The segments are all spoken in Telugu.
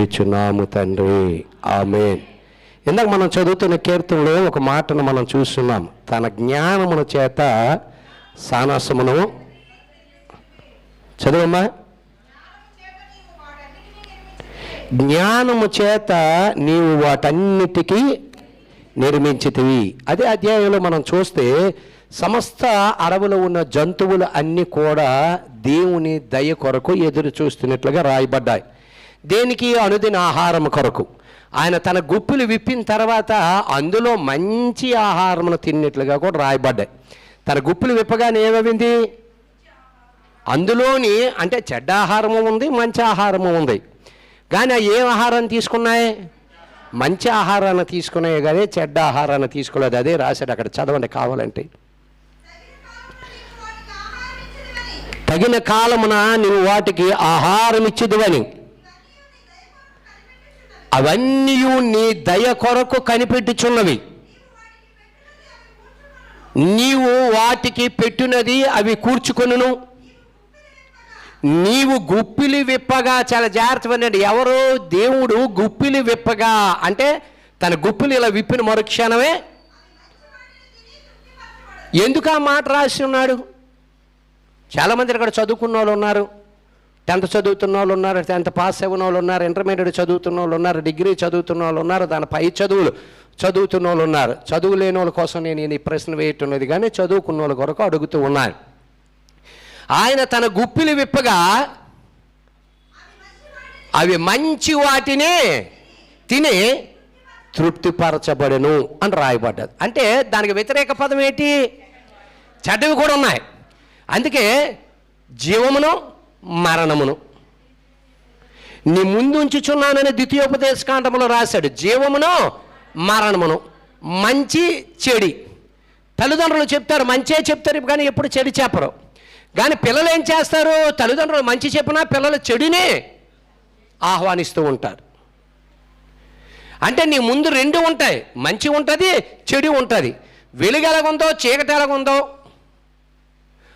వేడుచున్నాము తండ్రి, ఆమేన్. ఇందాక మనం చదువుతున్న కీర్తనలో ఒక మాటను మనం చూస్తున్నాం. తన జ్ఞానమున చేత సానసమును, చదువమ్మా, జ్ఞానము చేత నీవు వాటన్నిటికీ నిర్మించితివి. అదే అధ్యాయంలో మనం చూస్తే సమస్త అడవులో ఉన్న జంతువులు అన్నీ కూడా దేవుని దయ కొరకు ఎదురు చూస్తున్నట్లుగా రాయబడ్డాయి. దేనికి? అనుదిన ఆహారం కొరకు. ఆయన తన గుప్పిలు విప్పిన తర్వాత అందులో మంచి ఆహారమును తిన్నట్లుగా కూడా రాయబడ్డాయి. తన గుప్పిలు విప్పగానే ఏమవింది? అందులోని అంటే చెడ్డ ఆహారము ఉంది, మంచి ఆహారము ఉంది. కానీ ఏ ఆహారాన్ని తీసుకున్నాయి? మంచి ఆహారాన్ని తీసుకున్నాయి కానీ చెడ్డ ఆహారాన్ని తీసుకోలేదు. అదే రాశాడు అక్కడ, చదవండి కావాలంటే. తగిన కాలమున నువ్వు వాటికి ఆహారం ఇచ్చుదువని, అవన్నీ నీ దయ కొరకు కనిపెట్టుచున్నవి. నీవు వాటికి పెట్టినది అవి కూర్చుకొనును. నీవు గుప్పిలి విప్పగా, చాలా జాగ్రత్తగా వినండి. ఎవరు? దేవుడు గుప్పిలి విప్పగా అంటే తన గుప్పిలి ఇలా విప్పిన మరుక్షణమే. ఎందుకు ఆ మాట రాసి ఉన్నాడు? చాలామంది ఇక్కడ చదువుకున్న వాళ్ళు ఉన్నారు, 10th చదువుతున్న వాళ్ళు ఉన్నారు, 10th పాస్ అయిన వాళ్ళు ఉన్నారు, ఇంటర్మీడియట్ చదువుతున్న వాళ్ళు ఉన్నారు, డిగ్రీ చదువుతున్న వాళ్ళు ఉన్నారు, దాని పై చదువులు చదువుతున్న వాళ్ళు ఉన్నారు. చదువు లేని వాళ్ళ కోసం నేను ఈ ప్రశ్న వేయటున్నది కానీ చదువుకున్న వాళ్ళ కొరకు అడుగుతూ ఉన్నాను. ఆయన తన గుప్పిలి విప్పగా అవి మంచి వాటిని తిని తృప్తిపరచబడెను అని రాయబడ్డది. అంటే దానికి వ్యతిరేక పదం ఏంటి? చెడ్డవి కూడా ఉన్నాయి. అందుకే జీవమును మరణమును నీ ముందు ఉంచుచున్నానని ద్వితీయోపదేశకాండములో రాశాడు. జీవమును మరణమును, మంచి చెడి. తల్లిదండ్రులు చెప్తారు, మంచే చెప్తారు కానీ ఎప్పుడు చెడు చెప్పరు. కానీ పిల్లలు ఏం చేస్తారు? తల్లిదండ్రులు మంచి చెప్పినా పిల్లలు చెడునే ఆహ్వానిస్తూ ఉంటారు. అంటే నీ ముందు రెండు ఉంటాయి, మంచి ఉంటుంది, చెడు ఉంటుంది. వెలుగు ఎలాగుందో, చీకటి ఎలాగుందో,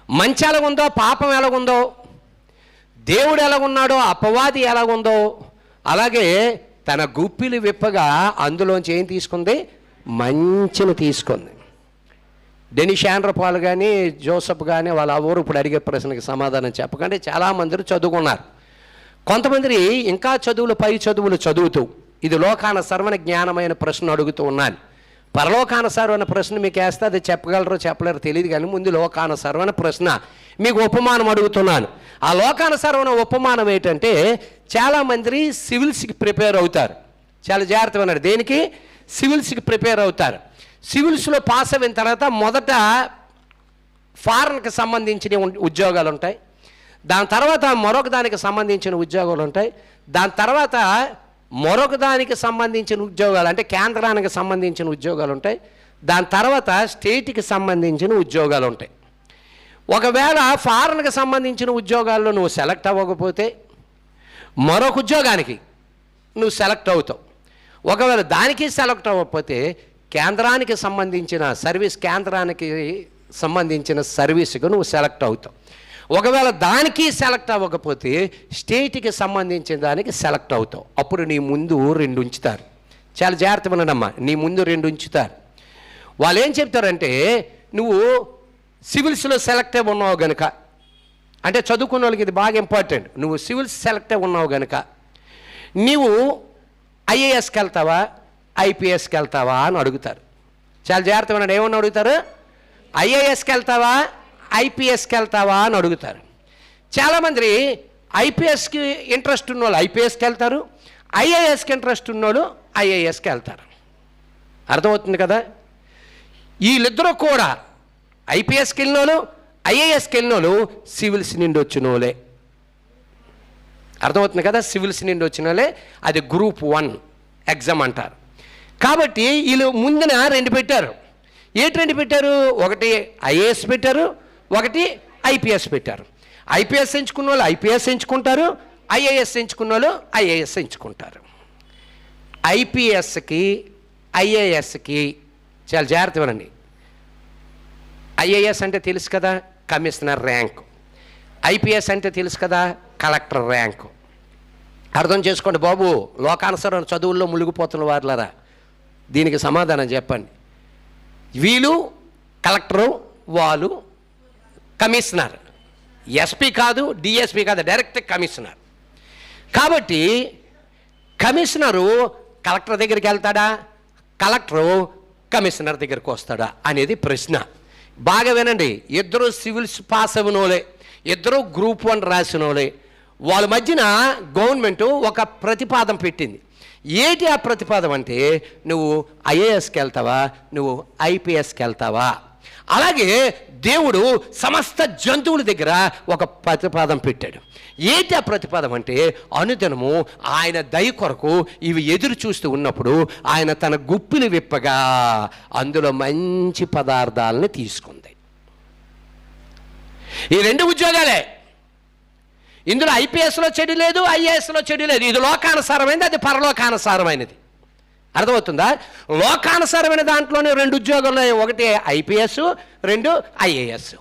మంచి ఎలాగుందో, పాపం ఎలాగుందో, దేవుడు ఎలాగున్నాడో, అపవాది ఎలాగుందో, అలాగే తన గుప్పిలు విప్పగా అందులోంచి ఏం తీసుకుంది? మంచిని తీసుకుంది. డెనిష్ ఆండ్రపాల్ కానీ జోసఫ్ కానీ వాళ్ళ ఊరు ఇప్పుడు అడిగే ప్రశ్నకి సమాధానం చెప్పకండి. చాలామంది చదువుకున్నారు. కొంతమంది ఇంకా చదువులు, పై చదువులు చదువుతూ ఇది లోకానుసరమైన జ్ఞానమైన ప్రశ్న అడుగుతూ ఉన్నాను. పరలోకానుసరమైన ప్రశ్న మీకు వేస్తే అది చెప్పగలరో చెప్పలేరో తెలియదు కానీ ముందు లోకానుసరమైన ప్రశ్న మీకు ఉపమానం అడుగుతున్నాను. ఆ లోకానుసరమైన ఉపమానం ఏంటంటే, చాలామంది సివిల్స్కి ప్రిపేర్ అవుతారు. చాలా జాగ్రత్తగా ఉన్నారు. దేనికి? సివిల్స్కి ప్రిపేర్ అవుతారు. సివిల్స్లో పాస్ అయిన తర్వాత మొదట ఫారెన్కి సంబంధించిన ఉద్యోగాలు ఉంటాయి, దాని తర్వాత మరొక దానికి సంబంధించిన ఉద్యోగాలు ఉంటాయి, దాని తర్వాత మరొక దానికి సంబంధించిన ఉద్యోగాలు అంటే కేంద్రానికి సంబంధించిన ఉద్యోగాలు ఉంటాయి, దాని తర్వాత స్టేట్కి సంబంధించిన ఉద్యోగాలు ఉంటాయి. ఒకవేళ ఫారెన్కి సంబంధించిన ఉద్యోగాల్లో నువ్వు సెలెక్ట్ అవ్వకపోతే మరొక ఉద్యోగానికి నువ్వు సెలెక్ట్ అవుతావు. ఒకవేళ దానికి సెలెక్ట్ అవ్వకపోతే కేంద్రానికి సంబంధించిన సర్వీస్, కేంద్రానికి సంబంధించిన సర్వీస్కు నువ్వు సెలెక్ట్ అవుతావు. ఒకవేళ దానికి సెలెక్ట్ అవ్వకపోతే స్టేట్కి సంబంధించిన దానికి సెలెక్ట్ అవుతావు. అప్పుడు నీ ముందు 2 ఉంచుతారు. చాలా జాగ్రత్తగా ఉన్నాడమ్మా. నీ ముందు 2 ఉంచుతారు. వాళ్ళు ఏం చెప్తారంటే, నువ్వు సివిల్స్లో సెలెక్ట్ అయి ఉన్నావు కనుక, అంటే చదువుకున్న వాళ్ళకి ఇది బాగా ఇంపార్టెంట్, నువ్వు సివిల్స్ సెలెక్ట్ అయి ఉన్నావు కనుక నీవు ఐఏఎస్కి వెళ్తావా, ఐపీఎస్కి వెళ్తావా అని అడుగుతారు. చాలా జాగ్రత్తగా ఉన్నాడు. ఏమన్నా అడుగుతారు? ఐఏఎస్కి వెళ్తావా, ఐపీఎస్కి వెళ్తావా అని అడుగుతారు. చాలామంది ఐపీఎస్కి ఇంట్రెస్ట్ ఉన్నవాళ్ళు ఐపీఎస్కి వెళ్తారు, ఐఏఎస్కి ఇంట్రెస్ట్ ఉన్నవాళ్ళు ఐఏఎస్కి వెళ్తారు. అర్థమవుతుంది కదా? వీళ్ళిద్దరూ కూడా ఐపీఎస్కి వెళ్ళిన వాళ్ళు, ఐఏఎస్కి వెళ్ళిన వాళ్ళు సివిల్స్ నుండి వచ్చిన వాళ్ళే. అర్థమవుతుంది కదా? సివిల్స్ నుండి వచ్చిన వాళ్ళే. అది గ్రూప్ 1 ఎగ్జామ్ అంటారు. కాబట్టి వీళ్ళు ముందున 2 పెట్టారు. ఏంటి 2 పెట్టారు? ఒకటి ఐఏఎస్ పెట్టారు, ఒకటి ఐపీఎస్ పెట్టారు. ఐపీఎస్ ఎంచుకున్న వాళ్ళు ఐపీఎస్ ఎంచుకుంటారు, ఐఏఎస్ ఎంచుకున్న వాళ్ళు ఐఏఎస్ ఎంచుకుంటారు. ఐపీఎస్కి ఐఏఎస్కి చాలా జాగ్రత్తగా వినండి. ఐఏఎస్ అంటే తెలుసు కదా, కమిషనర్ ర్యాంకు. ఐపీఎస్ అంటే తెలుసు కదా, కలెక్టర్ ర్యాంకు. అర్థం చేసుకోండి బాబు, లోకానుసరణ చదువుల్లో మునిగిపోతున్న వారులారా, దీనికి సమాధానం చెప్పండి. వీళ్ళు కలెక్టరు, వాళ్ళు కమిషనర్. ఎస్పీ కాదు, డిఎస్పీ కాదు, డైరెక్ట్ కమిషనర్. కాబట్టి కమిషనరు కలెక్టర్ దగ్గరికి వెళ్తాడా, కలెక్టరు కమిషనర్ దగ్గరికి వస్తాడా అనేది ప్రశ్న. బాగా వినండి, ఇద్దరు సివిల్స్ పాస్ అయినోలే, ఇద్దరు గ్రూప్ 1 రాసినోలే. వాళ్ళ మధ్యన గవర్నమెంట్ ఒక ప్రతిపాదన పెట్టింది. ఏంటి ఆ ప్రతిపాదన అంటే, నువ్వు ఐఏఎస్కి వెళ్తావా, నువ్వు ఐపీఎస్కి వెళ్తావా. అలాగే దేవుడు సమస్త జంతువుల దగ్గర ఒక ప్రతిపాదన పెట్టాడు. ఏంటి ఆ ప్రతిపాదన అంటే, అనుదినము ఆయన దయ కొరకు ఇవి ఎదురు చూస్తూ ఉన్నప్పుడు ఆయన తన గుప్పిని విప్పగా అందులో మంచి పదార్థాలని తీసుకుంది. ఈ 2 ఉద్యోగాలే. ఇందులో ఐపీఎస్లో చెడు లేదు, ఐఏఎస్లో చెడు లేదు. ఇది లోకానుసారమైనది, అది పరలోకానుసారమైనది. అర్థమవుతుందా? లోకానుసారమైన దాంట్లోనే 2 ఉద్యోగాలు. ఒకటి ఐపీఎస్, 2 ఐఏఎస్.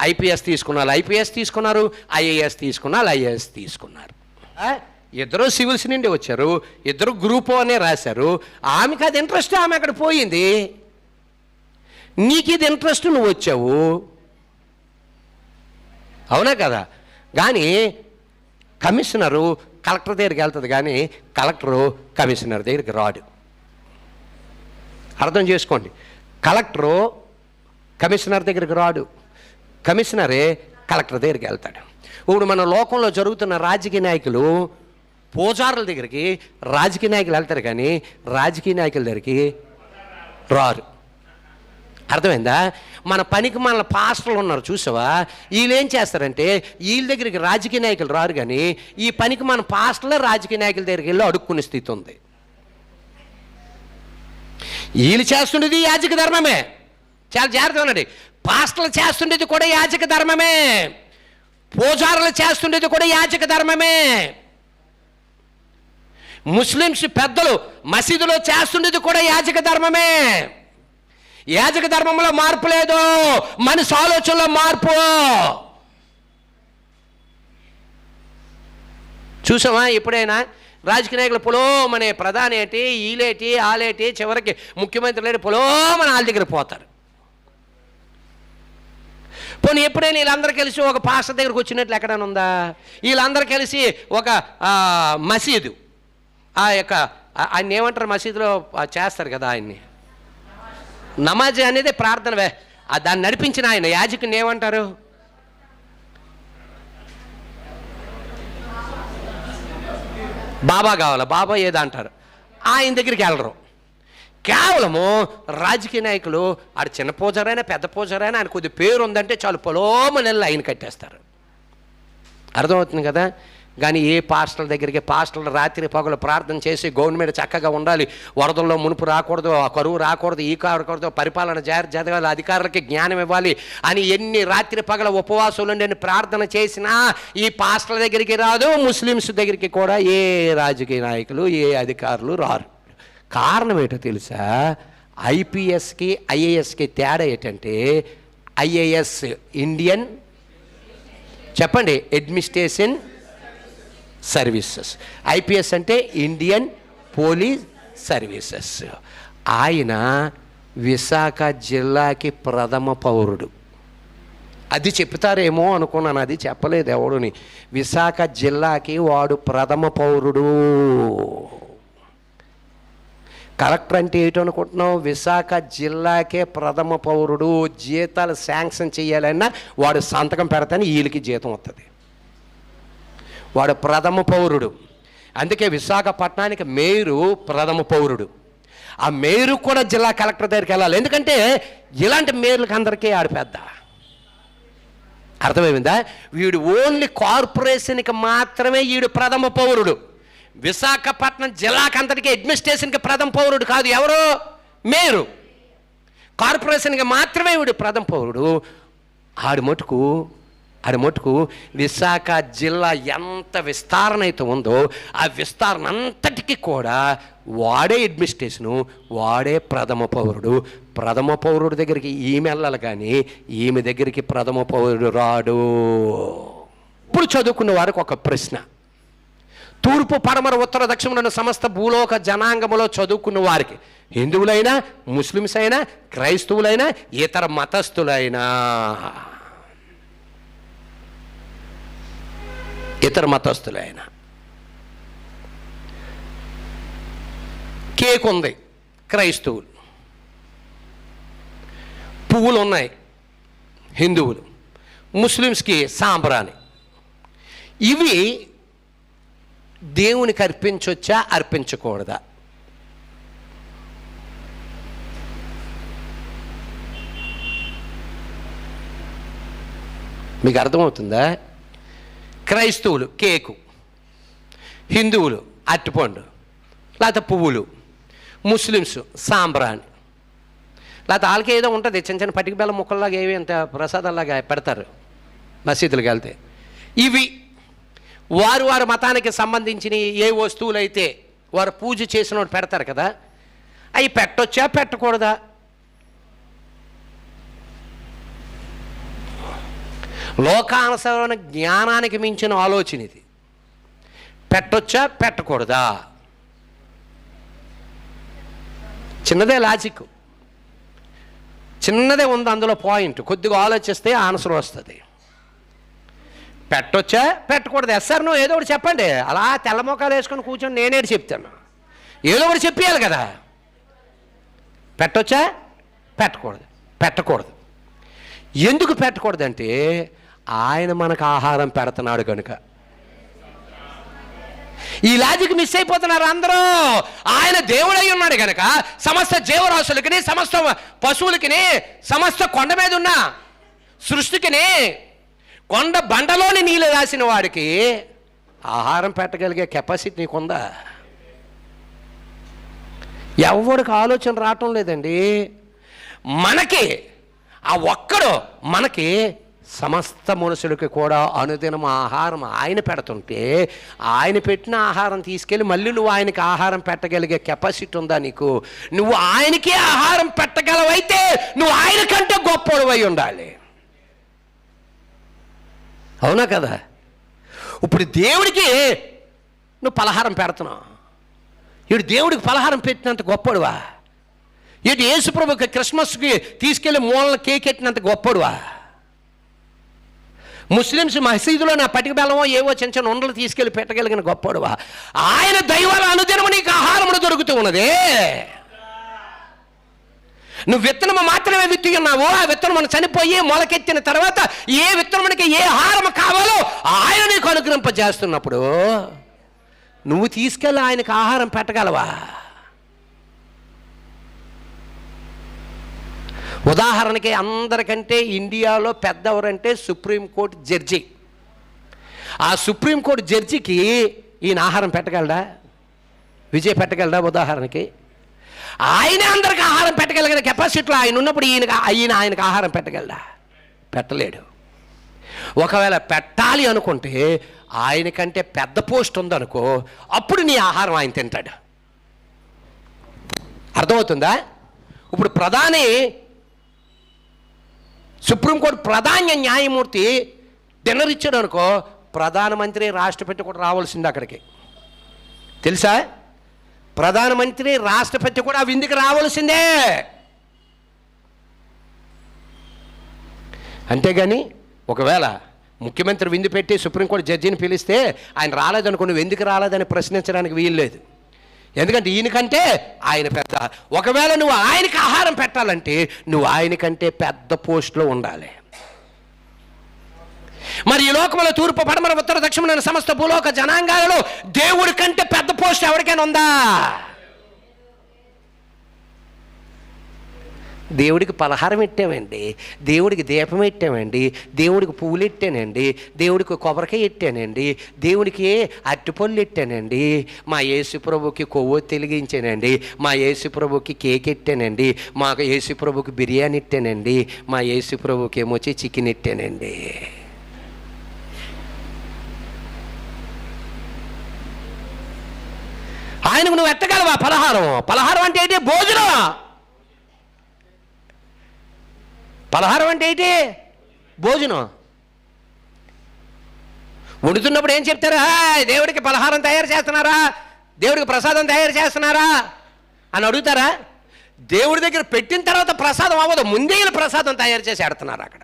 ఐపీఎస్ తీసుకున్న వాళ్ళు ఐపీఎస్ తీసుకున్నారు, ఐఏఎస్ తీసుకున్న వాళ్ళు ఐఏఎస్ తీసుకున్నారు. ఇద్దరు సివిల్స్ నుండి వచ్చారు, ఇద్దరు గ్రూప్ 1 రాశారు. ఆమెకి అది ఇంట్రెస్ట్, ఆమె అక్కడ పోయింది. నీకు ఇది ఇంట్రెస్ట్, నువ్వు వచ్చావు. అవునా కదా? కానీ కమిషనరు కలెక్టర్ దగ్గరికి వెళ్తుంది, కానీ కలెక్టరు కమిషనర్ దగ్గరికి రాడు. అర్థం చేసుకోండి, కలెక్టరు కమిషనర్ దగ్గరికి రాడు, కమిషనరే కలెక్టర్ దగ్గరికి వెళ్తాడు. ఇప్పుడు మన లోకంలో జరుగుతున్న రాజకీయ నాయకులు పూజారుల దగ్గరికి రాజకీయ నాయకులు వెళ్తారు, కానీ రాజకీయ నాయకుల దగ్గరికి రారు. అర్థమైందా? మన పనికి మన పాస్టర్లు ఉన్నారు చూసావా, వీళ్ళు ఏం చేస్తారంటే, వీళ్ళ దగ్గరికి రాజకీయ నాయకులు రారు, కానీ ఈ పనికి మన పాస్టర్లే రాజకీయ నాయకుల దగ్గరికి వెళ్ళి అడుక్కునే స్థితి ఉంది. వీళ్ళు చేస్తుండేది యాజక ధర్మమే. చాలా జాగ్రత్తగా ఉండండి. పాస్టర్లు చేస్తుండేది కూడా యాజక ధర్మమే, పూజారులు చేస్తుండేది కూడా యాజక ధర్మమే, ముస్లిమ్స్ పెద్దలు మసీదులో చేస్తుండేది కూడా యాజక ధర్మమే. యాజక ధర్మంలో మార్పు లేదు, మనిషి ఆలోచనలో మార్పు. చూసామా ఎప్పుడైనా రాజకీయ నాయకులు పొలోమనే ప్రధాని ఏంటి, ఈలేటి ఆలేటి, చివరికి ముఖ్యమంత్రులు ఏంటి పొలోమని వాళ్ళ దగ్గర పోతారు. పోనీ ఎప్పుడైనా వీళ్ళందరూ కలిసి ఒక పాస్టర్ దగ్గరకు వచ్చినట్లు ఎక్కడైనా ఉందా? వీళ్ళందరూ కలిసి ఒక మసీదు, ఆ యొక్క ఆయన ఏమంటారు, మసీదులో చేస్తారు కదా ఆయన్ని, నమాజ్ అనేది ప్రార్థనవే, దాన్ని నడిపించిన ఆయన యాజకుని ఏమంటారు? బాబా కావాలా, బాబా ఏదంటారు, ఆయన దగ్గరికి వెళ్ళరు. కేవలము రాజకీయ నాయకులు ఆడు చిన్న పూజారైనా పెద్ద పూజారైనా ఆయన కొద్ది పేరు ఉందంటే చాలు పొలోమని వెళ్ళి ఆయన కట్టేస్తారు. అర్థమవుతుంది కదా? కానీ ఏ పాస్టర్ల దగ్గరికి, పాస్టర్లు రాత్రి పగలు ప్రార్థన చేసి గవర్నమెంట్ చక్కగా ఉండాలి, వరదల్లో మునుపు రాకూడదు, కరువు రాకూడదు, ఈ కాకూడదు, పరిపాలన జరగాలి, అధికారులకి జ్ఞానం ఇవ్వాలి అని ఎన్ని రాత్రి పగల ఉపవాసాలు నేను ప్రార్థన చేసినా ఈ పాస్టర్ల దగ్గరికి రాదు, ముస్లిమ్స్ దగ్గరికి కూడా ఏ రాజకీయ నాయకులు, ఏ అధికారులు రారు. కారణం ఏంటో తెలుసా? ఐపీఎస్కి ఐఏఎస్కి తేడా ఏంటంటే, ఐఏఎస్ ఇండియన్, చెప్పండి, అడ్మినిస్ట్రేషన్ సర్వీసెస్. ఐపీఎస్ అంటే ఇండియన్ పోలీస్ సర్వీసెస్. ఆయన విశాఖ జిల్లాకి ప్రథమ పౌరుడు. అది చెప్తారేమో అనుకున్నాను, అది చెప్పలేదు ఎవడుని. విశాఖ జిల్లాకి వాడు ప్రథమ పౌరుడు. కలెక్టర్ అంటే ఏంటో అనుకుంటున్నావు? విశాఖ జిల్లాకే ప్రథమ పౌరుడు. జీతాలు శాంక్షన్ చేయాలన్నా వాడు సంతకం పెడతానే వీళ్ళకి జీతం వస్తుంది. వాడు ప్రథమ పౌరుడు. అందుకే విశాఖపట్నానికి మేయరు ప్రథమ పౌరుడు. ఆ మేయరు కూడా జిల్లా కలెక్టర్ దగ్గరికి వెళ్ళాలి, ఎందుకంటే ఇలాంటి మేయర్లకు అందరికీ ఆడు పెద్ద. అర్థమైందా? వీడు ఓన్లీ కార్పొరేషన్కి మాత్రమే వీడు ప్రథమ పౌరుడు. విశాఖపట్నం జిల్లాకి అంతటికీ అడ్మినిస్ట్రేషన్కి ప్రథమ పౌరుడు కాదు ఎవరు, మేయరు. కార్పొరేషన్కి మాత్రమే వీడు ప్రథమ పౌరుడు. ఆడి మటుకు విశాఖ జిల్లా ఎంత విస్తరణ అయితే ఉందో ఆ విస్తరణ అంతటికీ కూడా వాడే అడ్మినిస్ట్రేషను, వాడే ప్రథమ పౌరుడు. ప్రథమ పౌరుడు దగ్గరికి ఈమె వెళ్ళాలి, కానీ ఈమె దగ్గరికి ప్రథమ పౌరుడు రాడు. ఇప్పుడు చదువుకున్న వారికి ఒక ప్రశ్న, తూర్పు పడమర ఉత్తర దక్షిణములను సమస్త భూలోక జనాంగములో చదువుకున్న వారికి, హిందువులైనా, ముస్లిమ్స్ అయినా, క్రైస్తవులైనా, ఇతర మతస్థులైనా, కేక్ ఉంది క్రైస్తవులు, పువ్వులు ఉన్నాయి హిందువులు, ముస్లిమ్స్కి సాంబ్రాణి. ఇవి దేవునికి అర్పించొచ్చా, అర్పించకూడదా? మీకు అర్థమవుతుందా? క్రైస్తవులు కేకు, హిందువులు అరటిపండు లేకపోతే పువ్వులు, ముస్లిమ్స్ సాంబ్రాణి, లేకపోతే వాళ్ళకి ఏదో ఉంటుంది చిన్న చిన్న పటిక బెల్లం ముక్కల్లాగా ఏవి అంత ప్రసాదాల్లాగా పెడతారు మసీదులకు వెళ్తే. ఇవి వారి మతానికి సంబంధించిన ఏ వస్తువులు అయితే వారు పూజ చేసినోడు పెడతారు కదా, అవి పెట్టొచ్చా, పెట్టకూడదా? లోకానుసరణ జ్ఞానానికి మించిన ఆలోచన ఇది. పెట్టొచ్చా, పెట్టకూడదా? చిన్నదే లాజిక్, చిన్నదే ఉంది అందులో పాయింట్. కొద్దిగా ఆలోచిస్తే ఆన్సర్ వస్తుంది. పెట్టొచ్చా, పెట్టకూడదు? ఎస్ఆర్ నో ఏదో ఒకటి చెప్పండి. అలా తెల్ల మొక్కలు వేసుకొని కూర్చొని నేనేది చెప్తాను, ఏదో ఒకటి చెప్పేయాలి కదా. పెట్టొచ్చా, పెట్టకూడదు. ఎందుకు పెట్టకూడదంటే ఆయన మనకు ఆహారం పెడుతున్నాడు కనుక. ఈ లాజిక్ మిస్ అయిపోతున్నారు అందరూ. ఆయన దేవుడై ఉన్నాడు కనుక సమస్త జీవరాశులకి, సమస్త పశువులకి, సమస్త కొండ మీద ఉన్న సృష్టికిని, కొండ బండలోని నీళ్ళు రాసిన వాడికి ఆహారం పెట్టగలిగే కెపాసిటీ నీకుందా? ఎవరికి ఆలోచన రావటం లేదండి. మనకి ఆ ఒక్కడు మనకి సమస్త మనుషులకి కూడా అనుదినం ఆహారం ఆయన పెడుతుంటే, ఆయన పెట్టిన ఆహారం తీసుకెళ్ళి మళ్ళీ నువ్వు ఆయనకి ఆహారం పెట్టగలిగే కెపాసిటీ ఉందా నీకు? నువ్వు ఆయనకే ఆహారం పెట్టగలవైతే నువ్వు ఆయన కంటే గొప్పవాడివై ఉండాలి. అవునా కదా? ఇప్పుడు దేవుడికి నువ్వు పలహారం పెడుతున్నావు, ఇటు దేవుడికి పలహారం పెట్టినంత గొప్పడువా? ఇటు యేసుప్రభుకి క్రిస్మస్కి తీసుకెళ్ళి మూలన కేక్ ఎట్టినంత గొప్పడువా? ముస్లిమ్స్ మసీదులో నా పటిక బెల్లమో ఏవో చిన్న చిన్న ఉండలు తీసుకెళ్ళి పెట్టగలిగిన గొప్పడువా? ఆయన దైవాల అనుదినము నీకు ఆహారమును దొరుకుతూ ఉన్నదే. నువ్వు విత్తనము మాత్రమే విత్తి ఉన్నావు. ఆ విత్తనమును చనిపోయి మొలకెత్తిన తర్వాత ఏ విత్తనమునికి ఏ ఆహారం కావాలో ఆయన నీకు అనుగ్రహింపజేస్తున్నప్పుడు నువ్వు తీసుకెళ్ళి ఆయనకు ఆహారం పెట్టగలవా? ఉదాహరణకి అందరికంటే ఇండియాలో పెద్దవరంటే సుప్రీంకోర్టు జడ్జి. ఆ సుప్రీంకోర్టు జడ్జికి ఈయన ఆహారం పెట్టగలడా? విజయ్ పెట్టగలడా? ఉదాహరణకి ఆయనే అందరికి ఆహారం పెట్టగలిగిన కెపాసిటీలో ఆయన ఉన్నప్పుడు ఆయనకు ఆహారం పెట్టగలడా? పెట్టలేడు. ఒకవేళ పెట్టాలి అనుకుంటే ఆయనకంటే పెద్ద పోస్ట్ ఉందనుకో, అప్పుడు నీ ఆహారం ఆయన తింటాడు. అర్థమవుతుందా? ఇప్పుడు సుప్రీంకోర్టు ప్రధాన న్యాయమూర్తి డిన్నర్ ఇచ్చాడు అనుకో, ప్రధానమంత్రి రాష్ట్రపతి కూడా రావాల్సింది అక్కడికి. తెలుసా? ప్రధానమంత్రి రాష్ట్రపతి కూడా విందుకు రావాల్సిందే. అంతేగాని ఒకవేళ ముఖ్యమంత్రి విందు పెట్టి సుప్రీంకోర్టు జడ్జిని పిలిస్తే ఆయన రాలేదనుకో, నువ్వు ఎందుకు రాలేదని ప్రశ్నించడానికి వీలు లేదు. ఎందుకంటే ఈయనకంటే ఆయన పెద్ద. ఒకవేళ నువ్వు ఆయనకి ఆహారం పెట్టాలంటే నువ్వు ఆయనకంటే పెద్ద పోస్టులో ఉండాలి. మరి ఈ లోకంలో తూర్పు పడమర ఉత్తర దక్షిణ సమస్త భూలోక జనాంగాలలో దేవుడి కంటే పెద్ద పోస్ట్ ఎవరికైనా ఉందా? దేవుడికి పలహారం పెట్టామండి, దేవుడికి దీపం పెట్టామండి, దేవుడికి పువ్వులు పెట్టానండి, దేవుడికి కొబ్బరికాయ పెట్టానండి, దేవుడికి అరటిపళ్ళు పెట్టానండి, మా యేసుప్రభుకి కొవ్వు వెలిగించానండి, మా యేసుప్రభుకి కేక్ పెట్టానండి, మా యేసుప్రభుకి బిర్యానీ పెట్టానండి, మా యేసుప్రభుకి ఏమొచ్చి చికెన్ పెట్టానండి. ఆయనకు నువ్వు ఎట్టగలవా పలహారం? పలహారం అంటే ఏంటి? భోజనం. పలహారం అంటే ఏంటి? భోజనం. వండుతున్నప్పుడు ఏం చెప్తారు? దేవుడికి పలహారం తయారు చేస్తున్నారా, దేవుడికి ప్రసాదం తయారు చేస్తున్నారా అని అడుగుతారా? దేవుడి దగ్గర పెట్టిన తర్వాత ప్రసాదం అవ్వదు, ముందే ప్రసాదం తయారు చేసి ఆడుతున్నారు అక్కడ.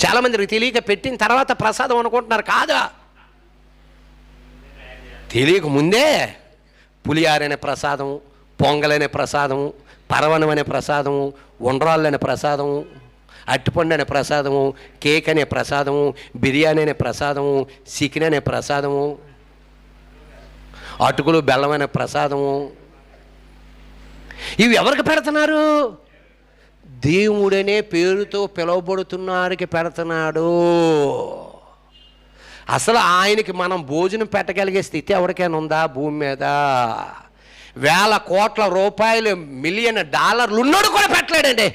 చాలామందికి తెలియక పెట్టిన తర్వాత ప్రసాదం అనుకుంటున్నారు. కాదా, తెలియక ముందే పులియారనే ప్రసాదము, పొంగలనే ప్రసాదము, పరవణం అనే ప్రసాదము, ఉండ్రాళ్ళు అనే ప్రసాదము, అట్టిపండు అనే ప్రసాదము, కేక్ అనే ప్రసాదము, బిర్యానీ అనే ప్రసాదము, చికెన్ అనే ప్రసాదము, అటుకులు బెల్లం అనే ప్రసాదము. ఇవి ఎవరికి పెడుతున్నారు? దేవుడనే పేరుతో పిలువబడుతున్నారికి పెడుతున్నాడు. అసలు ఆయనకి మనం భోజనం పెట్టగలిగే స్థితి ఎవరికైనా ఉందా భూమి మీద? వేల కోట్ల రూపాయలు, మిలియన్ డాలర్లు ఉన్నాడు కూడా పెట్టలేడండి.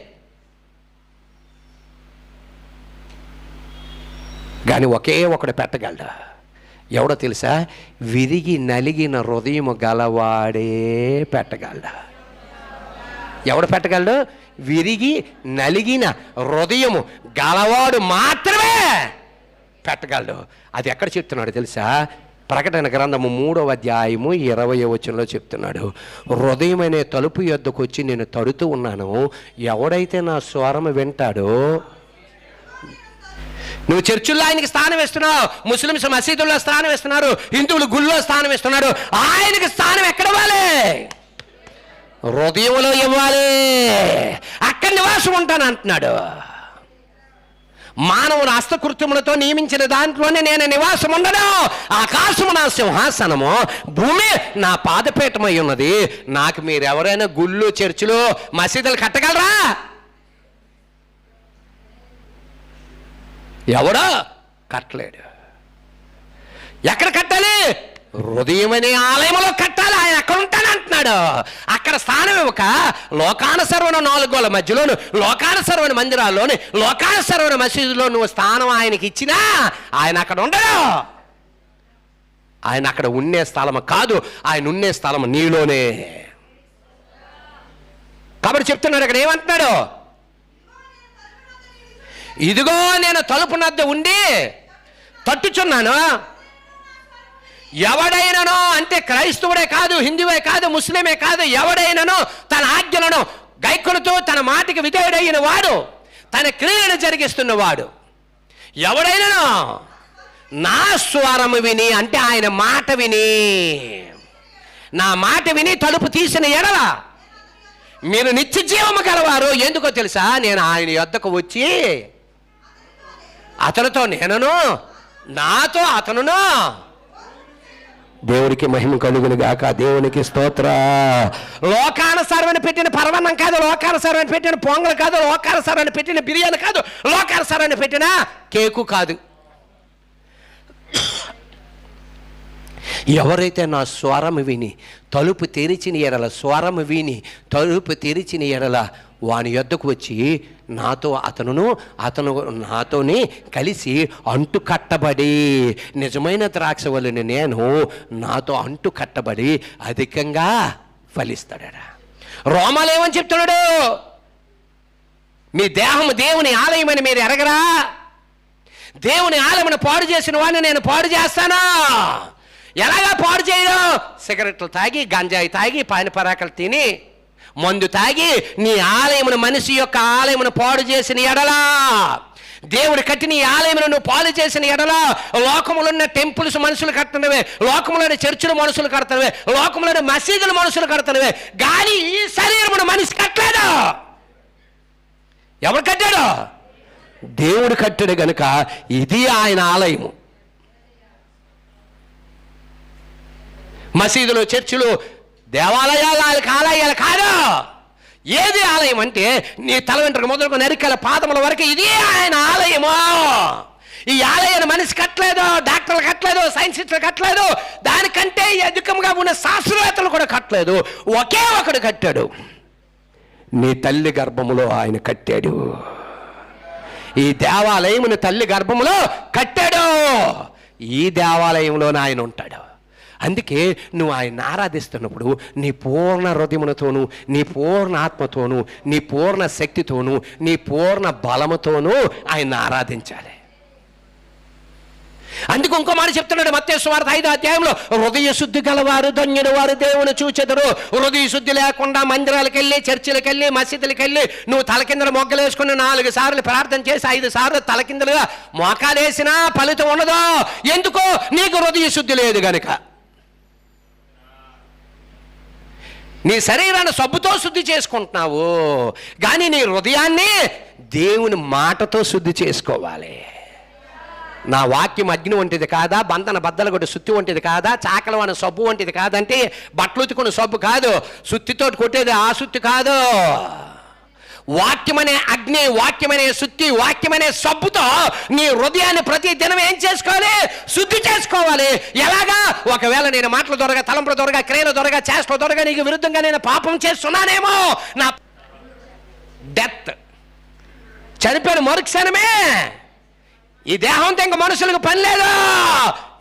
కానీ ఒకే ఒకడు పెట్టగలడు. ఎవడో తెలుసా? విరిగి నలిగిన హృదయము గలవాడే పెట్టగలడు. ఎవడు పెట్టగలడు? విరిగి నలిగిన హృదయము గలవాడు మాత్రమే పెట్టగలడు. అది ఎక్కడ చెప్తున్నాడు తెలుసా? ప్రకటన గ్రంథము 3వ అధ్యాయము 20వ వచనంలో చెప్తున్నాడు. హృదయం అనే తలుపు యొద్దకు వచ్చి నేను తడుతూ ఉన్నాను, ఎవడైతే నా స్వరము వింటాడో. నువ్వు చర్చిల్లో ఆయనకి స్థానం ఇస్తున్నావు, ముస్లిమ్స్ మసీదుల్లో స్థానం ఇస్తున్నారు, హిందువులు గుళ్ళో స్థానం ఇస్తున్నారు. ఆయనకి స్థానం ఎక్కడ ఇవ్వాలి? హృదయంలో ఇవ్వాలి. అక్కడ నివాసం ఉంటాను అంటున్నాడు. మానవుని హస్తకృత్యములతో నియమించిన దాంట్లోనే నేను నివాసం ఉండను. ఆకాశము నా సింహాసనము, భూమి నా పాదపీఠమై ఉన్నది. నాకు మీరు ఎవరైనా గుళ్ళు, చర్చిలు, మసీదులు కట్టగలరా? ఎవడో కట్టలేడు. ఎక్కడ కట్టాలి? హృదయం అనే ఆలయంలో కట్టాలి. ఆయన అక్కడ ఉంటానంటున్నాడు. అక్కడ స్థానం ఇవ్వక లోకానుసరమైన 4 గోళ్ల మధ్యలోను, లోకానుసరమైన మందిరాల్లోని, లోకానుసరమైన మసీదులో నువ్వు స్థానం ఆయనకి ఇచ్చినా ఆయన అక్కడ ఉండడు. ఆయన అక్కడ ఉండే స్థలం కాదు, ఆయన ఉండే స్థలం నీలోనే. కాబట్టి చెప్తున్నాడు అక్కడ ఏమంటున్నాడు? ఇదిగో నేను తలుపు నద్ద ఉండి తట్టుచున్నాను. ఎవడైనానో, అంటే క్రైస్తవుడే కాదు, హిందువే కాదు, ముస్లిమే కాదు, ఎవడైనానో తన ఆజ్ఞలను గైకొనుతూ తన మాటకి విధేయుడైన వాడు, తన క్రియను జరిగిస్తున్నవాడు, ఎవడైనానో నా స్వరము విని, అంటే ఆయన మాట విని, నా మాట విని తలుపు తీసిన ఎడల మీరు నిత్య జీవము గలవారు. ఎందుకో తెలుసా? నేను ఆయన యొద్దకు వచ్చి అతనితో నేనును, నాతో అతనును. దేవుడికి మహిమ కలుగును గాక. దేవునికి స్తోత్ర. లోకానుసారమైన పెట్టిన పరవన్నం కాదు, లోకానుసారమైన పెట్టిన పొంగల్ కాదు, లోకానుసారమైన పెట్టిన బిర్యానీ కాదు, లోకానుసారమైన పెట్టిన కేకు కాదు. ఎవరైతే నా స్వరము విని తలుపు తెరిచిన ఎడల, స్వరము విని తలుపు తెరిచిన ఎడల వాని యొద్దకు వచ్చి నాతో అతను నాతోనే కలిసి అంటు కట్టబడి, నిజమైన ద్రాక్ష వలన నేను నాతో అంటు కట్టబడి అధికంగా ఫలిస్తాడట. రోమాలు ఏమని చెప్తున్నాడు? మీ దేహము దేవుని ఆలయమని మీరు ఎరగరా? దేవుని ఆలయమును పాడు చేసిన వాడిని నేను పాడు చేస్తాను. ఎలాగా పాడు చేయడం? సిగరెట్లు తాగి, గంజాయి తాగి, పాని పరాకలు తిని, మందు తాగి నీ ఆలయమును, మనిషి యొక్క ఆలయమును పాడు చేసిన ఎడలా, దేవుడు కట్టిన ఈ ఆలయమును నువ్వు పాడు చేసిన ఎడలా, లోకములున్న టెంపుల్స్ మనుషులు కడుతున్నవే, లోకములోని చర్చిలు మనుషులు కడుతున్నవే, లోకములోని మసీదులు మనుషులు కడుతున్నవే, కానీ ఈ శరీరమును మనిషి కట్టలేదు. ఎవరు కట్టాడు? దేవుడు కట్టాడు గనుక ఇది ఆయన ఆలయము. మసీదులు, చర్చిలు, దేవాలయాలు, ఆలయాలు కాదు. ఏది ఆలయం అంటే నీ తల వెంట్రుక మొదలుకొని నరికల పాదముల వరకు ఇది ఆయన ఆలయము. ఈ ఆలయాన్ని మనిషి కట్టలేదు, డాక్టర్లు కట్టలేదు, సైన్సిస్టులు కట్టలేదు, దానికంటే అధికంగా ఉన్న శాస్త్రవేత్తలు కూడా కట్టలేదు. ఒకే ఒకడు కట్టాడు. నీ తల్లి గర్భములో ఆయన కట్టాడు. ఈ దేవాలయమును తల్లి గర్భములో కట్టాడు. ఈ దేవాలయంలోనే ఆయన ఉంటాడు. అందుకే నువ్వు ఆయన ఆరాధిస్తున్నప్పుడు నీ పూర్ణ హృదయముతోనూ, నీ పూర్ణ ఆత్మతోనూ, నీ పూర్ణ శక్తితోనూ, నీ పూర్ణ బలముతోనూ ఆయన ఆరాధించాలి. అందుకు ఇంకో మాట చెప్తున్నాడు మత్తయి సువార్త 5వ అధ్యాయంలో, హృదయ శుద్ధి గలవారు ధన్యులు, వారు దేవుని చూచెదరు. హృదయ శుద్ధి లేకుండా మందిరాలకు వెళ్ళి, చర్చిలకు వెళ్ళి, మసీదులకు వెళ్ళి నువ్వు తలకిందలు మొగ్గలు వేసుకుని 4 సార్లు ప్రార్థన చేసి 5 సార్లు తలకిందలుగా మోకాలేసినా ఫలితం ఉండదు. ఎందుకో? నీకు హృదయ శుద్ధి లేదు గనుక. నీ శరీరాన్ని సబ్బుతో శుద్ధి చేసుకుంటున్నావు, కానీ నీ హృదయాన్ని దేవుని మాటతో శుద్ధి చేసుకోవాలి. నా వాక్యం అగ్ని వంటిది కాదా, బంధన బద్దలు కొట్టి సుత్తి వంటిది కాదా, చాకలవాన సబ్బు వంటిది కాదంటే బట్టలు ఉతుకున్న సబ్బు కాదు, సుత్తితో కొట్టేది ఆ సుత్తి కాదు. వాక్యమనే అగ్ని, వాక్యమనే సుత్తి, వాక్యమనే సబ్బుతో నీ హృదయాన్ని ప్రతి దినం ఏం చేసుకోవాలి? శుద్ధి చేసుకోవాలి. ఎలాగా? ఒకవేళ నేను మాటల దొరగా, తలంపుల దొరగా, క్రియల దొరగా, చేష్టల దొరగా నీకు విరుద్ధంగా నేను పాపం చేస్తున్నానేమో, నా డెత్ చనిపోయిన మరుక్షణమే ఈ దేహంతో ఇంకా మనుషులకు పని లేదు.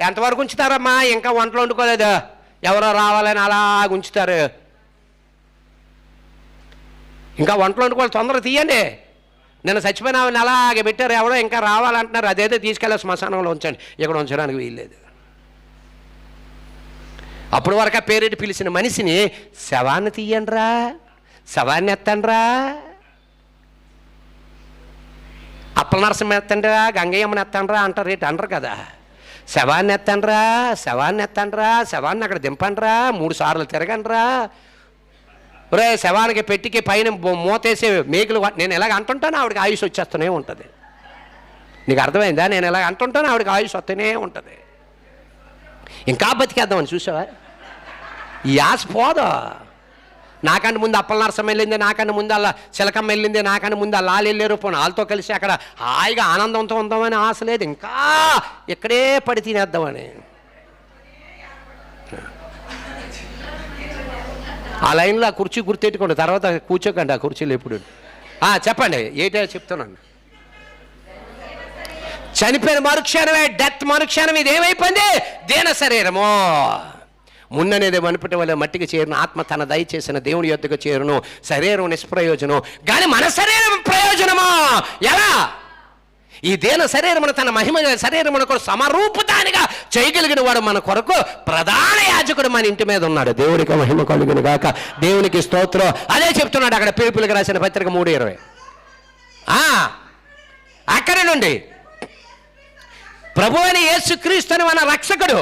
ఎంతవరకు ఉంచుతారమ్మా? ఇంకా వంటలు వండుకోలేదు, ఎవరో రావాలని అలాగ ఉంచుతారు. ఇంకా వంటలు వండుకోవాలి, తొందరగా తీయండి. నిన్న చచ్చిపోయిన ఆవిడని అలాగే పెట్టారు, ఎవరో ఇంకా రావాలంటున్నారు. అదేదో తీసుకెళ్ళి శ్మశానంలో ఉంచండి, ఇక్కడ ఉంచడానికి వీల్లేదు. అప్పుడు వరకు ఆ పేరెట్టి పిలిచిన మనిషిని శవాన్ని తీయండిరా, శవాన్ని ఎత్తండిరా, అప్పల నరసింహ ఎత్తండిరా, గంగయ్యమ్మని ఎత్తండ్రా అంటారు. రేటు అనరు కదా. శవాన్ని ఎత్తండ్రా, శవాన్ని ఎత్తండ్రా, శవాన్ని అక్కడ దింపండిరా, 3 సార్లు తిరగండిరా. రే శవానికి పెట్టికి పైన మూతేసే మేకులు. నేను ఎలాగ అంటుంటాను, ఆవిడకి ఆయుష్ వచ్చేస్తూనే ఉంటుంది. నీకు అర్థమైందా? నేను ఎలాగ అంటుంటాను, ఆవిడకి ఆయుష్ వస్తూనే ఉంటుంది. ఇంకా బతికేద్దామని చూసావా? ఈ ఆశ పోదా. నాకంటే ముందు అప్పల నరసం వెళ్ళింది, నాకన్నా ముందు అలా చిలకమ్మ వెళ్ళింది, నాకన్నా ముందు ఆ లాలు వెళ్ళారు. పోను వాళ్ళతో కలిసి అక్కడ హాయిగా ఆనందంతో ఉందామని ఆశ లేదు. ఇంకా ఇక్కడే పడి తినేద్దామని. ఆ లైన్లో ఆ కుర్చీ గుర్తెట్టుకోండి, తర్వాత కూర్చోకండి ఆ కుర్చీలో ఎప్పుడు. చెప్పండి, ఏంటో చెప్తున్నాను. చనిపోయిన మరుక్షణమే, డెత్ మరుక్షణం. ఇది ఏమైపోయింది? దీన శరీరము. మున్ననేది వనుపటి వల్ల మట్టికి చేరును, ఆత్మ తన దయచేసిన దేవుని యొద్దకు చేరును. శరీరం నిష్ప్రయోజనం, కానీ మన శరీరం ప్రయోజనమా? ఎలా? ఈ దేన శరీరమును తన మహిమ శరీరమునకు సమరూపతానిగా చేయగలిగిన వాడు మన కొరకు ప్రధాన యాజకుడు మన ఇంటి మీద ఉన్నాడు. దేవునికి మహిమ కలుగును గాక. దేవునికి స్తోత్రం. అదే చెప్తున్నాడు అక్కడ పిలుపులకు రాసిన పత్రిక 3:20. అక్కడి నుండి ప్రభువైన యేసుక్రీస్తుని మన రక్షకుడు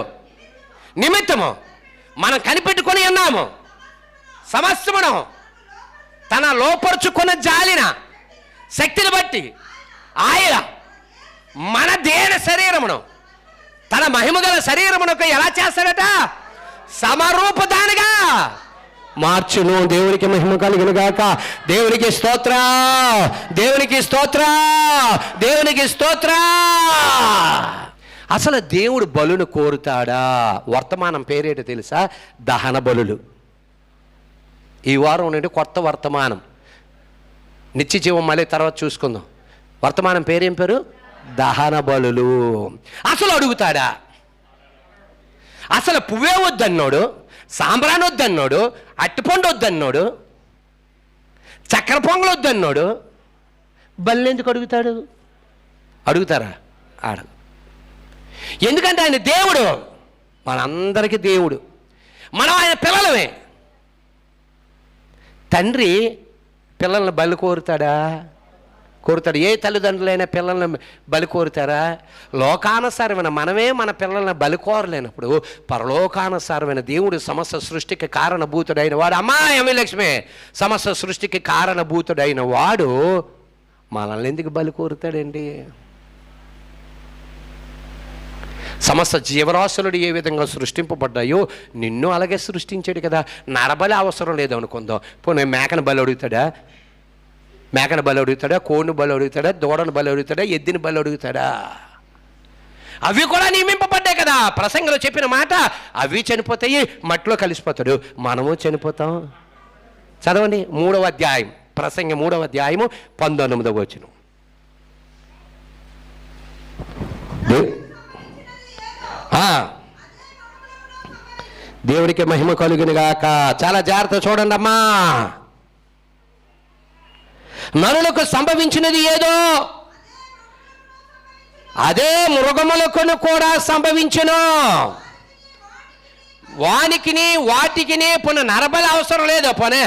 నిమిత్తము మనం కనిపెట్టుకొని ఉన్నాము. సమస్తమును తన లోపరుచుకున్న జాలిన శక్తిని బట్టి ఆయన మన దేన శరీరమును తన మహిమగల శరీరమునకు ఎలా చేస్తాడట? సమరూపదానిగా మార్చును. దేవునికి మహిమ కలుగును గాక. దేవునికి స్తోత్ర, దేవునికి స్తోత్ర, దేవునికి స్తోత్ర. అసలు దేవుడు బలును కోరుతాడా? వర్తమానం పేరేటో తెలుసా? దహన బలులు. ఈ వారం నుండి కొత్త వర్తమానం, నిత్య జీవం మళ్ళీ తర్వాత చూసుకుందాం. వర్తమానం పేరేం పేరు? దహన బలులు. అసలు అడుగుతాడా? అసలు పువ్వే వద్దన్నాడు, సాంబ్రాన్ వద్దన్నాడు, అట్టిపండు వద్దన్నాడు, చక్కెర పొంగలు వద్దన్నాడు, బల్లి ఎందుకు అడుగుతాడు? అడుగుతారా? ఆడదు. ఎందుకంటే ఆయన దేవుడు, మనందరికీ దేవుడు, మనం ఆయన పిల్లలమే. తండ్రి పిల్లల్ని బలి కోరుతాడా? కోరుతాడు. ఏ తల్లిదండ్రులైనా పిల్లల్ని బలి కోరుతారా? లోకానుసారమైన మనమే మన పిల్లల్ని బలి కోరలేనప్పుడు పరలోకానుసారమైన దేవుడు సమస్త సృష్టికి కారణభూతుడైన వాడు, అమ్మా లక్ష్మి, సమస్త సృష్టికి కారణభూతుడైన వాడు మనల్ని ఎందుకు బలి కోరుతాడండి? సమస్త జీవరాశులు ఏ విధంగా సృష్టింపబడ్డాయో నిన్ను అలాగే సృష్టించాడు కదా. నరబలి అవసరం లేదు అనుకుందాం. పోనీ మేకను బలి అడుగుతాడా? మేకను బలి అడుగుతాడా? కోడిని బలి అడుగుతాడా? దూడను బలి అడుగుతాడా? ఎద్దిని బలి అడుగుతాడా? అవి కూడా నియమింపబడ్డాయి కదా. ప్రసంగంలో చెప్పిన మాట, అవి చనిపోతాయి, మట్టిలో కలిసిపోతాడు, మనము చనిపోతాం. చదవండి 3వ అధ్యాయం, ప్రసంగం 3వ అధ్యాయము 19వ వచనం. దేవుడికి మహిమ కలుగును గాక. చాలా జాగ్రత్త చూడండి అమ్మా. నరులకు సంభవించినది ఏదో అదే మృగములకును కూడా సంభవించును. వాటికిని పునః నరబలి అవసరం లేదు. పోనీ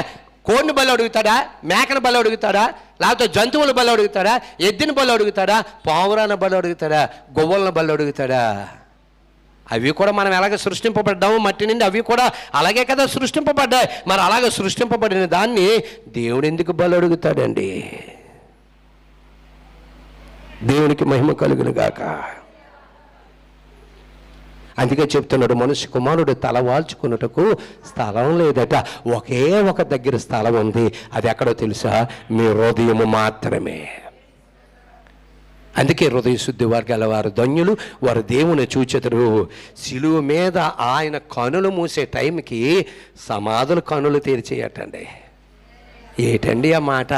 కోడిని బలి అడుగుతాడా, మేకను బలి అడుగుతాడా, లేకపోతే జంతువుల బలి అడుగుతాడా, ఎద్దుని బలి అడుగుతాడా, పావురాన్ని బలి అడుగుతాడా, గొవ్వలను బలి అడుగుతాడా? అవి కూడా మనం ఎలాగ సృష్టింపబడ్డాము మట్టి నుండి, అవి కూడా అలాగే కదా సృష్టింపబడ్డాయి. మరి అలాగే సృష్టింపబడిన దాన్ని దేవుడు ఎందుకు బలి అడుగుతాడండి? దేవునికి మహిమ కలుగును గాక. అందుకే చెప్తున్నాడు, మనిషి కుమారుడు తల వాల్చుకున్నటకు స్థలం లేదట. ఒకే ఒక దగ్గర స్థలం ఉంది. అది ఎక్కడో తెలుసా? మీ హృదయము మాత్రమే. అందుకే హృదయ శుద్ధి వారు గలవారు ధన్యులు, వారు దేవుని చూచెదరు. శిలువ మీద ఆయన కనులు మూసే టైంకి సమాధులు కనులు తెరిచేయటండి. ఏటండి ఆ మాట?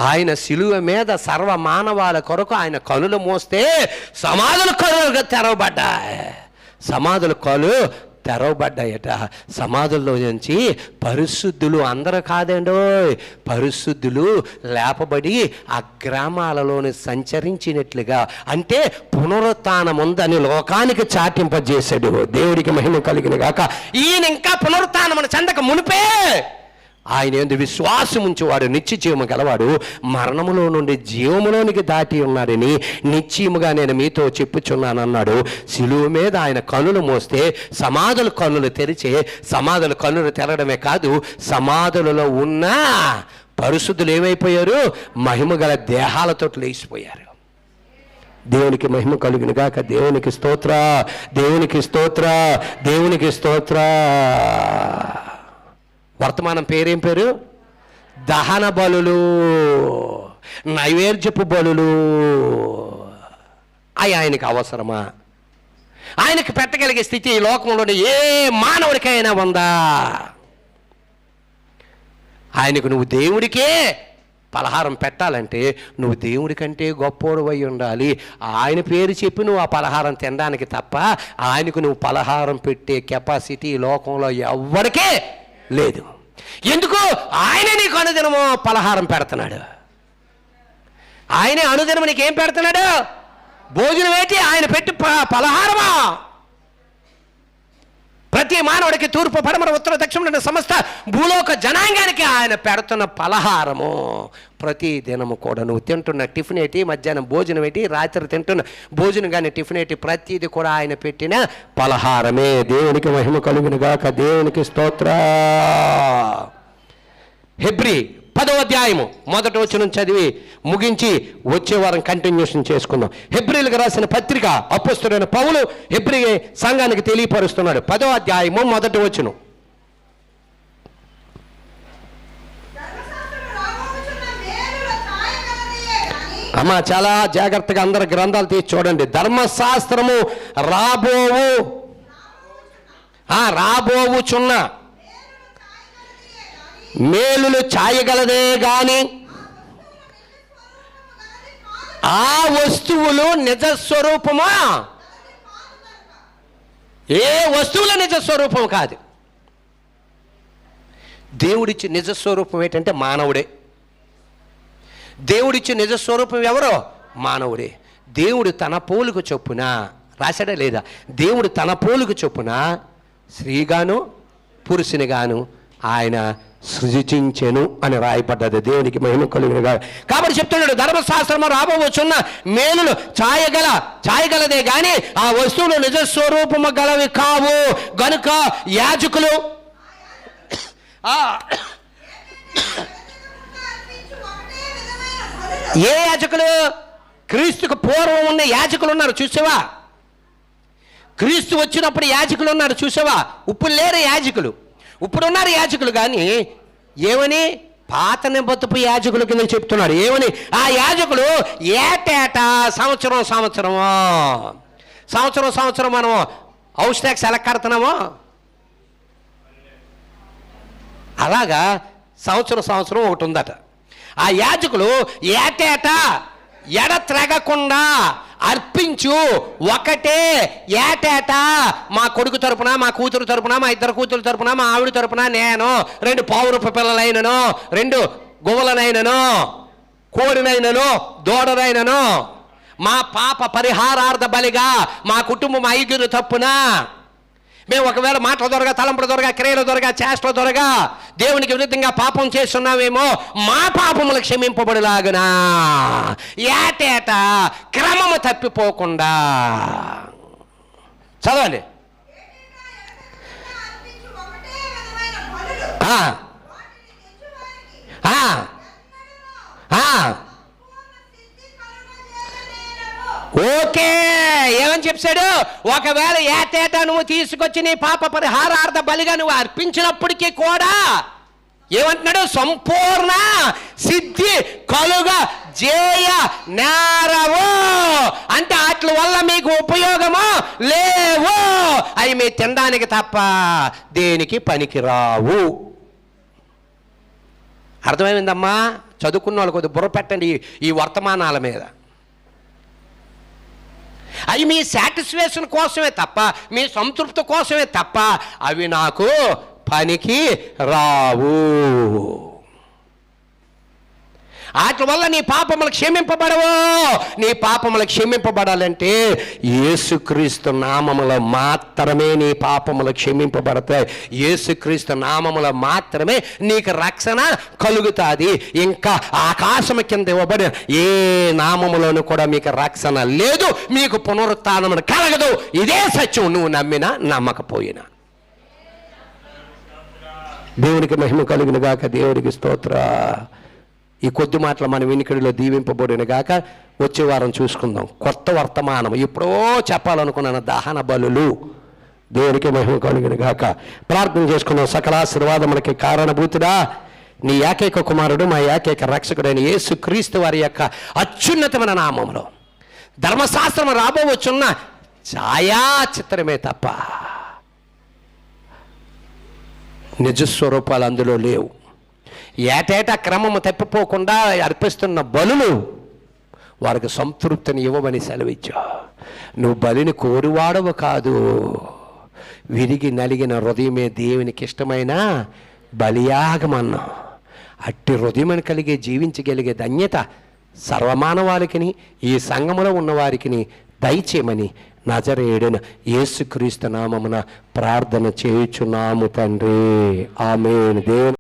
ఆయన శిలువ మీద సర్వ మానవాల కొరకు ఆయన కనులు మోస్తే సమాధుల కనులుగా తెరవబడ్డాయి. సమాధుల కళ్ళు తెరవబడ్డాయట. సమాధుల్లో నుంచి పరిశుద్ధులు, అందరూ కాదండో, పరిశుద్ధులు లేపబడి ఆ గ్రామాలలోని సంచరించినట్లుగా, అంటే పునరుత్థానం ఉందని లోకానికి చాటింపజేశాడు. దేవుడికి మహిమ కలిగిన గాక. ఈయన ఇంకా పునరుత్థానం చెందక మునిపే ఆయన యందు విశ్వాసం ఉంచేవాడు నిత్య జీవము గలవాడు, మరణములో నుండి జీవములోనికి దాటి ఉన్నాడని నిశ్చయముగా నేను మీతో చెప్పుచున్నానన్నాడు. శిలువ మీద ఆయన కన్నులు మోస్తే సమాధుల కన్నులు తెరిచే, సమాధుల కన్నులు తెరడమే కాదు, సమాధులలో ఉన్న పరిశుద్ధులు ఏమైపోయారు? మహిమ గల దేహాలతో లేచిపోయారు. దేవునికి మహిమ కలుగును గాక. దేవునికి స్తోత్ర, దేవునికి స్తోత్ర, దేవునికి స్తోత్ర. వర్తమానం పేరేం పేరు? దహన బలులు, నైవేద్యపు బలులు. అవి ఆయనకి అవసరమా? ఆయనకి పెట్టగలిగే స్థితి ఈ లోకంలోని ఏ మానవుడికైనా ఉందా? ఆయనకు నువ్వు దేవుడికే పలహారం పెట్టాలంటే నువ్వు దేవుడి కంటే గొప్పోడు అయి ఉండాలి. ఆయన పేరు చెప్పి నువ్వు ఆ పలహారం తినడానికి తప్ప ఆయనకు నువ్వు పలహారం పెట్టే కెపాసిటీ లోకంలో ఎవ్వరికే లేదు. ఎందుకు? ఆయన నీకు అనుదినము పలహారం పెడుతున్నాడు. ఆయనే అనుదినము నీకేం పెడుతున్నాడు? భోజనం ఏంటి? ఆయన పెట్టి పలహారమా? ప్రతి మానవుడికి తూర్పు పడమర ఉత్తర దక్షిణ సమస్త భూలోక జనాంగానికి ఆయన పెడుతున్న పలహారము. ప్రతి దినము కూడా నువ్వు తింటున్న టిఫిన్ ఏంటి, మధ్యాహ్నం భోజనం ఏంటి, రాత్రి తింటున్న భోజనం కానీ టిఫిన్ ఏంటి, ప్రతిది కూడా ఆయన పెట్టిన పలహారమే. దేవునికి మహిమ కలుగును గాక. దేవునికి స్తోత్ర. హెబ్రీ 10వ అధ్యాయము 1వ వచనం చదివి ముగించి వచ్చే వారం కంటిన్యూషన్ చేసుకుందాం. హెబ్రీలకు రాసిన పత్రిక అపోస్తలుడైన పౌలు హెబ్రీ సంఘానికి తెలియపరుస్తున్నాడు. 10వ అధ్యాయము 1వ వచనం. అమ్మా చాలా జాగ్రత్తగా అందరు గ్రంథాలు తీసి చూడండి. ధర్మశాస్త్రము రాబోవుచున్న మేలులు చాయగలదే గాని ఆ వస్తువులు నిజ స్వరూపమా? ఏ వస్తువుల నిజ స్వరూపం కాదు. దేవుడిచ్చి నిజ స్వరూపం ఏంటంటే మానవుడే. దేవుడిచ్చి నిజ స్వరూపం ఎవరో? మానవుడే. దేవుడు తన పోలుకు చొప్పున రాశాడా లేదా? దేవుడు తన పోలుకు చొప్పున స్త్రీగాను పురుషునిగాను ఆయన సృజించెను అని రాయబడ్డది. దేవునికి మహిమ కలుగునుగా. కాబట్టి చెప్తున్నాడు, ధర్మశాస్త్రము రాబోవచ్చున్న మేలులు చాయగలదే కానీ ఆ వస్తువులు నిజ స్వరూపము గలవి కావు. గనుక యాజకులు ఏ యాజకులు? క్రీస్తుకు పూర్వం ఉన్న యాజకులు ఉన్నారు చూసావా? క్రీస్తు వచ్చినప్పుడు యాజకులు ఉన్నారు చూసావా? ఇప్పుడు లేరు యాజకులు. ఇప్పుడున్నారు యాజకులు కానీ ఏమని? పాత నిబంధనపు యాజకుల కింద చెప్తున్నాడు. ఏమని? ఆ యాజకులు ఏటేటా సంవత్సరం మనము హౌస్ ట్యాక్స్ ఎలా కడుతున్నామో అలాగా సంవత్సరం ఒకటి ఉందట. ఆ యాజకులు ఏటేటా ఎడత్రెగకుండా అర్పించు ఒకటే ఏటేటా మా కొడుకు తరపున, మా కూతురు తరపున, మా ఇద్దరు కూతురు తరపున, మా ఆవిడ తరపున నేను 2 పావురూప పిల్లలైనను, 2 గువ్వలనైనను, కోడినైనను, దూడనైనను మా పాప పరిహారార్థ బలిగా మా కుటుంబం 5 తప్పున మేము ఒకవేళ మాటల దొరగా, తలంపుల దొరగా, క్రియల దొరగా, చేష్టల దొరగా దేవునికి విరుద్ధంగా పాపం చేస్తున్నామేమో, మా పాపములు క్షమింపబడిలాగునా ఏటేటా క్రమము తప్పిపోకుండా. చదవండి. ఓకే, ఏమని చెప్పాడు? ఒకవేళ ఏటేటా నువ్వు తీసుకొచ్చి నీ పాప పరిహారార్థ బలిగా నువ్వు అర్పించినప్పటికీ కూడా ఏమంటున్నాడు? సంపూర్ణ సిద్ధి కలుగ జేయ నేరవు. అంటే వాటి వల్ల మీకు ఉపయోగము లేవు, అవి మీ తినడానికి తప్ప దేనికి పనికిరావు. అర్థమైందమ్మా? చదువుకున్న వాళ్ళు కొద్దిగా బుర్ర పెట్టండి ఈ వర్తమానాల మీద. అవి మీ సాటిస్ఫాక్షన్ కోసమే తప్ప, మీ సంతృప్తి కోసమే తప్ప అవి నాకు పనికి రావు. వాటి వల్ల నీ పాపములు క్షమింపబడవు. నీ పాపములు క్షమింపబడాలంటే యేసుక్రీస్తు నామములో మాత్రమే నీ పాపములు క్షమింపబడతాయి. యేసుక్రీస్తు నామములో మాత్రమే నీకు రక్షణ కలుగుతుంది. ఇంకా ఆకాశము కింద ఇవ్వబడిన ఏ నామములోనూ కూడా మీకు రక్షణ లేదు, మీకు పునరుత్థానము కలగదు. ఇదే సత్యం, నువ్వు నమ్మినా నమ్మకపోయినా. దేవునికి మహిమ కలుగును గాక. దేవునికి స్తోత్ర. ఈ కొద్ది మాటలు మన వినికిడిలో దీవింపబడిన గాక. వచ్చే వారం చూసుకుందాం కొత్త వర్తమానం. ఎప్పుడో చెప్పాలనుకున్నాను, దహన బలులు. దేవునికి మహిమ కలుగును గాక. ప్రార్థన చేసుకున్నాం. సకల ఆశీర్వాదములకి కారణభూతుడా నీ ఏకైక కుమారుడు, మా ఏకైక రక్షకుడైన యేసుక్రీస్తు వారి యొక్క అత్యున్నతమైన నామంలో ధర్మశాస్త్రం రాబోవచ్చున్న ఛాయాచిత్రమే తప్ప నిజస్వరూపాలు అందులో లేవు. ఏటేటా క్రమము తప్పిపోకుండా అర్పిస్తున్న బలులు వారికి సంతృప్తిని ఇవ్వమని సెలవిచ్చా. నువ్వు బలిని కోరువాడవు కాదు, విరిగి నలిగిన హృదయమే దేవునికి ఇష్టమైన బలియాగమన్నా. అట్టి హృదయమని కలిగే జీవించగలిగే ధన్యత సర్వమానవాళికిని ఈ సంఘములో ఉన్నవారికి దయచేయమని నజరేయుడైన యేసుక్రీస్తు నామమున ప్రార్థన చేయుచున్నాము తండ్రి. ఆమేన్. దేవుని